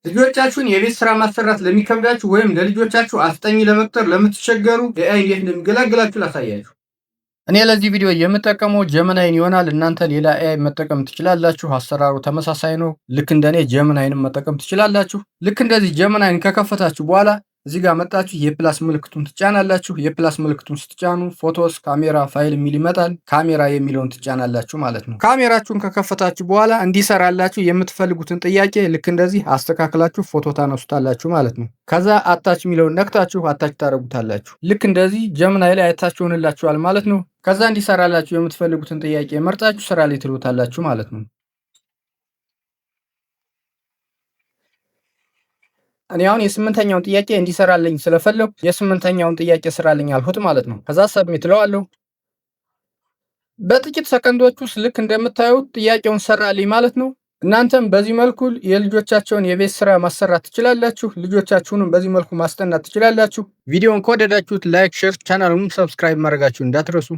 ልጆቻችሁን የቤት ስራ ማሰራት ለሚከብዳችሁ ወይም ለልጆቻችሁ አስጠኝ ለመቅጠር ለምትቸገሩ ኤአይ እንዴት እንደሚገላግላችሁ ላሳያችሁ። እኔ ለዚህ ቪዲዮ የምጠቀመው ጀመናይን ይሆናል። እናንተ ሌላ ኤአይ መጠቀም ትችላላችሁ። አሰራሩ ተመሳሳይ ነው። ልክ እንደኔ ጀመናይንም መጠቀም ትችላላችሁ። ልክ እንደዚህ ጀመናይን ከከፈታችሁ በኋላ እዚህ ጋር መጣችሁ የፕላስ ምልክቱን ትጫናላችሁ። የፕላስ ምልክቱን ስትጫኑ ፎቶስ፣ ካሜራ፣ ፋይል የሚል ይመጣል። ካሜራ የሚለውን ትጫናላችሁ ማለት ነው። ካሜራችሁን ከከፈታችሁ በኋላ እንዲሰራላችሁ የምትፈልጉትን ጥያቄ ልክ እንደዚህ አስተካክላችሁ ፎቶ ታነሱታላችሁ ማለት ነው። ከዛ አታች የሚለውን ነክታችሁ አታች ታደርጉታላችሁ። ልክ እንደዚህ ጀመናይ ላይ አይታች ይሆንላችኋል ማለት ነው። ከዛ እንዲሰራላችሁ የምትፈልጉትን ጥያቄ መርጣችሁ ስራ ላይ ትሉታላችሁ ማለት ነው። እኔ አሁን የስምንተኛውን ጥያቄ እንዲሰራልኝ ስለፈለኩ የስምንተኛውን ጥያቄ ስራልኝ አልሁት ማለት ነው። ከዛ ሰብሚት እለዋለሁ። በጥቂት ሰከንዶች ውስጥ ልክ እንደምታዩት ጥያቄውን ሰራልኝ ማለት ነው። እናንተም በዚህ መልኩ የልጆቻቸውን የቤት ስራ ማሰራት ትችላላችሁ። ልጆቻችሁንም በዚህ መልኩ ማስጠናት ትችላላችሁ። ቪዲዮውን ከወደዳችሁት ላይክ፣ ሼር፣ ቻናሉን ሰብስክራይብ ማድረጋችሁ እንዳትረሱ።